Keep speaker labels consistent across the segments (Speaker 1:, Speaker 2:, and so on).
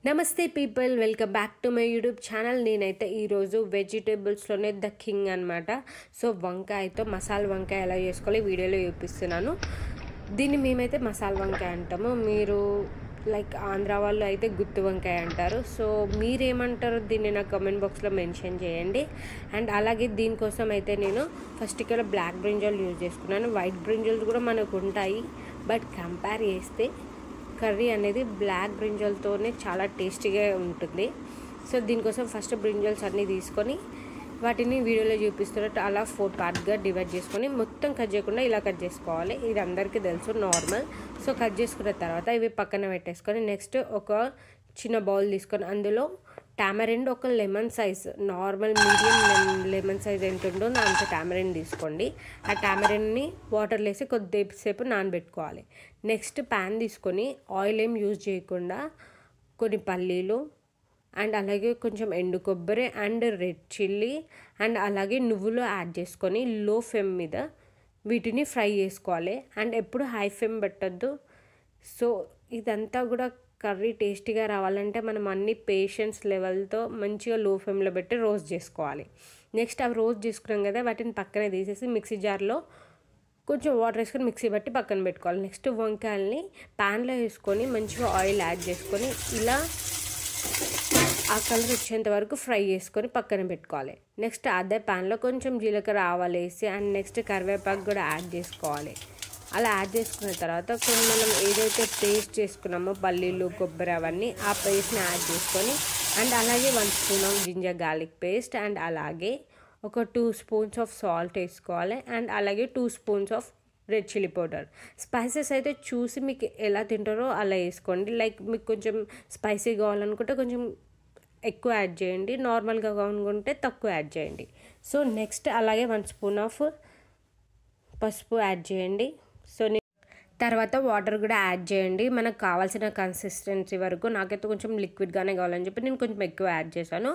Speaker 1: నమస్తే people, welcome back to my YouTube channel. నేనైతే ఈరోజు వెజిటేబుల్స్లోనే ద కింగ్ అనమాట. సో వంకాయతో మసాలా వంకాయ ఎలా చేసుకోవాలి వీడియోలో చూపిస్తున్నాను. దీన్ని మేమైతే మసాలా వంకాయ అంటాము, మీరు లైక్ ఆంధ్ర వాళ్ళు అయితే గుత్తి వంకాయ అంటారు. సో మీరేమంటారో దీన్ని నా కమెంట్ బాక్స్లో మెన్షన్ చేయండి. అండ్ అలాగే దీనికోసం అయితే నేను ఫస్ట్ ఇక్కడ బ్లాక్ బ్రింజాల్ యూజ్ చేసుకున్నాను. వైట్ బ్రింజాల్స్ కూడా మనకు ఉంటాయి, బట్ కంపేర్ చేస్తే కర్రీ అనేది బ్లాక్ బ్రింజాల్తోనే చాలా టేస్టీగా ఉంటుంది. సో దీనికోసం ఫస్ట్ బ్రింజాల్స్ అన్నీ తీసుకొని వాటిని వీడియోలో చూపిస్తున్నట్టు అలా 4 పార్ట్గా డివైడ్ చేసుకొని మొత్తం కట్ చేయకుండా ఇలా కట్ చేసుకోవాలి. ఇది అందరికీ తెలుసు, నార్మల్. సో కట్ చేసుకున్న తర్వాత ఇవి పక్కన పెట్టేసుకొని నెక్స్ట్ ఒక చిన్న బౌల్ తీసుకొని అందులో టామరిండ్, ఒక lemon size, normal medium lemon size ఎంత ఉంటుందో అంత టామరిండ్ తీసుకోండి. ఆ టామరిండ్ని వాటర్లో వేసి కొద్దిసేపు నానబెట్టుకోవాలి. నెక్స్ట్ ప్యాన్ తీసుకొని ఆయిల్ ఏం యూజ్ చేయకుండా కొన్ని పల్లీలు అండ్ అలాగే కొంచెం ఎండు కొబ్బరి అండ్ రెడ్ చిల్లీ అండ్ అలాగే నువ్వులు యాడ్ చేసుకొని లో ఫ్లేమ్ మీద వీటిని ఫ్రై చేసుకోవాలి. అండ్ ఎప్పుడు హై ఫ్లేమ్ పెట్టద్దు. సో ఇదంతా కూడా కర్రీ టేస్టీగా రావాలంటే మనం అన్ని పేషెన్స్ లెవెల్తో మంచిగా లో ఫ్లేమ్లో పెట్టి రోస్ట్ చేసుకోవాలి. నెక్స్ట్ అవి రోస్ట్ చేసుకున్నాం కదా, వాటిని పక్కనే తీసేసి మిక్సీ జార్లో కొంచెం వాటర్ వేసుకొని మిక్సీ బట్టి పక్కన పెట్టుకోవాలి. నెక్స్ట్ వంకాయల్ని ప్యాన్లో వేసుకొని మంచిగా ఆయిల్ యాడ్ చేసుకొని ఇలా ఆ కలర్ వచ్చేంత వరకు ఫ్రై చేసుకొని పక్కన పెట్టుకోవాలి. నెక్స్ట్ అదే ప్యాన్లో కొంచెం జీలకర్ర ఆవాలు వేసి అండ్ నెక్స్ట్ కరివేపాకు కూడా యాడ్ చేసుకోవాలి. అలా యాడ్ చేసుకున్న తర్వాత కొన్ని మనం ఏదైతే పేస్ట్ చేసుకున్నామో పల్లీలు కొబ్బరి అవన్నీ ఆ పేస్ట్ని యాడ్ చేసుకొని అండ్ అలాగే 1 spoon of ginger garlic paste and అలాగే ఒక 2 స్పూన్స్ ఆఫ్ సాల్ట్ వేసుకోవాలి. అండ్ అలాగే 2 spoons of red chilli powder. Spices అయితే చూసి మీకు ఎలా తింటారో అలా వేసుకోండి. లైక్ మీకు కొంచెం స్పైసీ కావాలనుకుంటే కొంచెం ఎక్కువ యాడ్ చేయండి, నార్మల్గా కావాలనుకుంటే తక్కువ యాడ్ చేయండి. సో నెక్స్ట్ అలాగే 1 స్పూన్ ఆఫ్ పసుపు యాడ్ చేయండి. సో తర్వాత వాటర్ కూడా యాడ్ చేయండి మనకు కావాల్సిన కన్సిస్టెన్సీ వరకు. నాకైతే కొంచెం లిక్విడ్గానే కావాలని చెప్పి నేను కొంచెం ఎక్కువ యాడ్ చేశాను.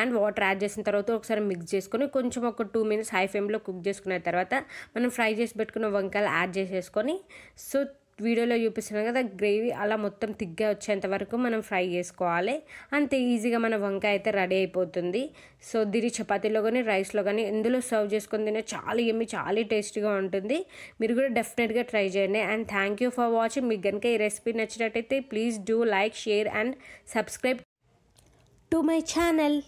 Speaker 1: అండ్ వాటర్ యాడ్ చేసిన తర్వాత ఒకసారి మిక్స్ చేసుకొని కొంచెం ఒక 2 మినిట్స్ హై ఫ్లేమ్లో కుక్ చేసుకున్న తర్వాత మనం ఫ్రై చేసి పెట్టుకున్న వంకాయలు యాడ్ చేసేసుకొని సో వీడియోలో చూపిస్తున్నాం కదా గ్రేవీ అలా మొత్తం తిగ్గా వచ్చేంత వరకు మనం ఫ్రై చేసుకోవాలి. అంతే ఈజీగా మన వంకాయ అయితే రెడీ అయిపోతుంది. సో దీని చపాతీలో కానీ రైస్లో కానీ ఎందులో సర్వ్ చేసుకొని తినే చాలా యమ్మీ, చాలా టేస్టీగా ఉంటుంది. మీరు కూడా డెఫినెట్గా ట్రై చేయండి. And thank you for watching. మీకు కనుక ఈ రెసిపీ నచ్చినట్టయితే please do like, share and subscribe to my channel.